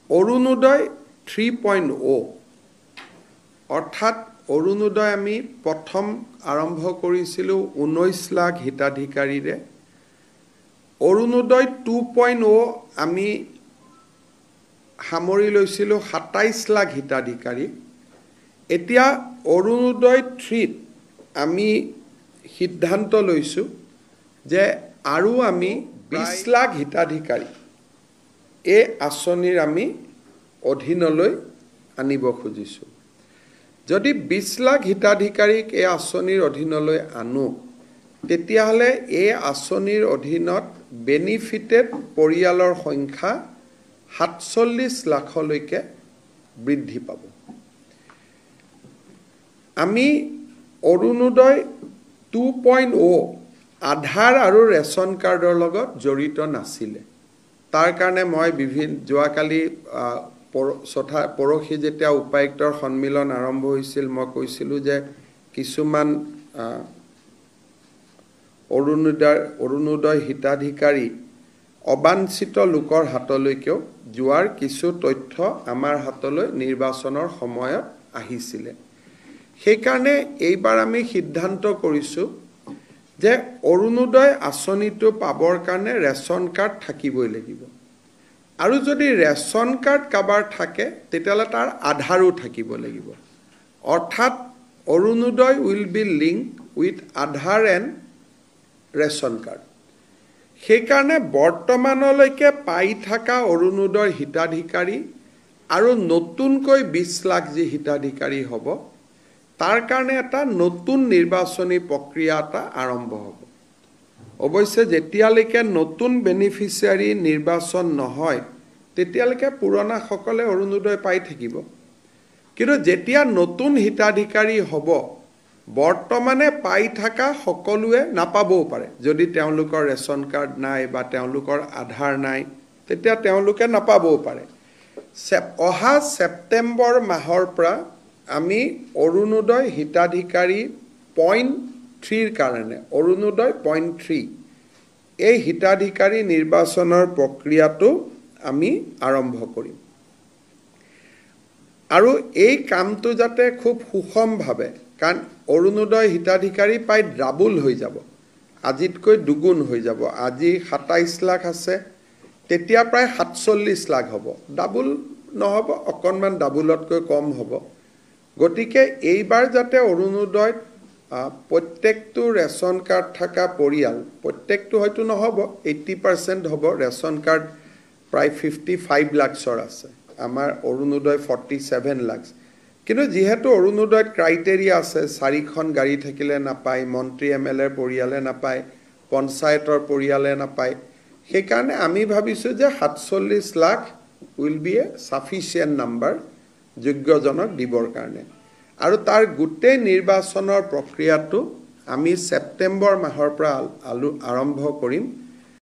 অৰুণোদয় 3.0 অৰ্থাৎ অৰুণোদয় আমি প্ৰথম আৰম্ভ কৰিছিলোঁ 19 লাখ হিতাধিকাৰীৰে অৰুণোদয় 2.0 আমি সামৰি লৈছিলোঁ 27 লাখ হিতাধিকাৰী এতিয়া অৰুণোদয় 3 আমি সিদ্ধান্ত লৈছোঁ যে আৰু আমি 20 লাখ হিতাধিকাৰী এই আঁচনিৰ আমি অধীনলৈ আনিব খুজিছোঁ যদি 20 লাখ হিতাধিকাৰীক এই আঁচনিৰ অধীনলৈ আনো তেতিয়াহ'লে এই আঁচনিৰ অধীনত বেনিফিটেড পৰিয়ালৰ সংখ্যা 47 লাখলৈকে বৃদ্ধি পাব আমি অৰুণোদয় 2.0 আধাৰ আৰু ৰেচন কাৰ্ডৰ লগত জড়িত নাছিলে তাৰ কাৰণে মই যোৱাকালি পৰহি যেতিয়া উপায়ুক্তৰ সন্মিলন আৰম্ভ হৈছিল মই কৈছিলোঁ যে কিছুমান অৰুণোদয় হিতাধিকাৰী অবাঞ্ছিত লোকৰ হাতলৈকেও যোৱাৰ কিছু তথ্য আমাৰ হাতলৈ নিৰ্বাচনৰ সময়ত আহিছিলে সেইকাৰণে এইবাৰ আমি সিদ্ধান্ত কৰিছোঁ যে অৰুণোদয় আঁচনিটো পাবৰ কাৰণে ৰেচন কাৰ্ড থাকিবই লাগিব আৰু যদি ৰেচন কাৰ্ড কাবাৰ থাকে তেতিয়াহ'লে তাৰ আধাৰো থাকিব লাগিব অৰ্থাৎ Arunodoi will be link with Aadhaar and ration card সেইকাৰণে বৰ্তমানলৈকে পাই থকা অৰুণোদয় হিতাধিকাৰী আৰু নতুনকৈ 20 লাখ যি হিতাধিকাৰী হ'ব তাৰ কাৰণে এটা নতুন নিৰ্বাচনী প্ৰক্ৰিয়া এটা আৰম্ভ হ'ব অৱশ্যে যেতিয়ালৈকে নতুন বেনিফিচিয়াৰী নিৰ্বাচন নহয় তেতিয়ালৈকে পুৰণাসকলে অৰুণোদয় পাই থাকিব কিন্তু যেতিয়া নতুন হিতাধিকাৰী হ'ব বৰ্তমানে পাই থকা সকলোৱে নাপাবও পাৰে যদি তেওঁলোকৰ ৰেচন কাৰ্ড নাই বা তেওঁলোকৰ আধাৰ নাই তেতিয়া তেওঁলোকে নাপাবও পাৰে অহা ছেপ্টেম্বৰ মাহৰ পৰা আমি অৰুণোদয় হিতাধিকাৰী 0.3 কাৰণে অৰুণোদয় 0.3 এই হিতাধিকাৰী নিৰ্বাচনৰ প্ৰক্ৰিয়াটো আমি আৰম্ভ কৰিম আৰু এই কামটো যাতে খুব সুষমভাৱে কাৰণ অৰুণোদয় হিতাধিকাৰী প্ৰায় ডাবল হৈ যাব আজিতকৈ দুগুণ হৈ যাব আজি 27 লাখ আছে তেতিয়া প্ৰায় 47 লাখ হ'ব ডাবল নহ'ব অকণমান ডাবলতকৈ কম হ'ব গতিকে এইবাৰ যাতে অৰুণোদয় প্ৰত্যেকটো ৰেচন কাৰ্ড থকা পৰিয়াল প্ৰত্যেকটো হয়তো নহ'ব 80% হ'ব ৰেচন কাৰ্ড প্ৰায় 55 লাখৰ আছে আমাৰ অৰুণোদয় 47 লাখ কিন্তু যেহেতু অৰুণোদয়ত ক্ৰাইটেৰিয়া আছে 4খন গাড়ী থাকিলে নাপায় মন্ত্ৰী এমএলএৰ পৰিয়ালে নাপায় পঞ্চায়তৰ পৰিয়ালে নাপায় সেইকাৰণে আমি ভাবিছোঁ যে 47 lakh will be a sufficient number যোগ্যজনক দিবৰ কাৰণে আৰু তাৰ গোটেই নিৰ্বাচনৰ প্ৰক্ৰিয়াটো আমি ছেপ্টেম্বৰ মাহৰ পৰা আৰম্ভ কৰিম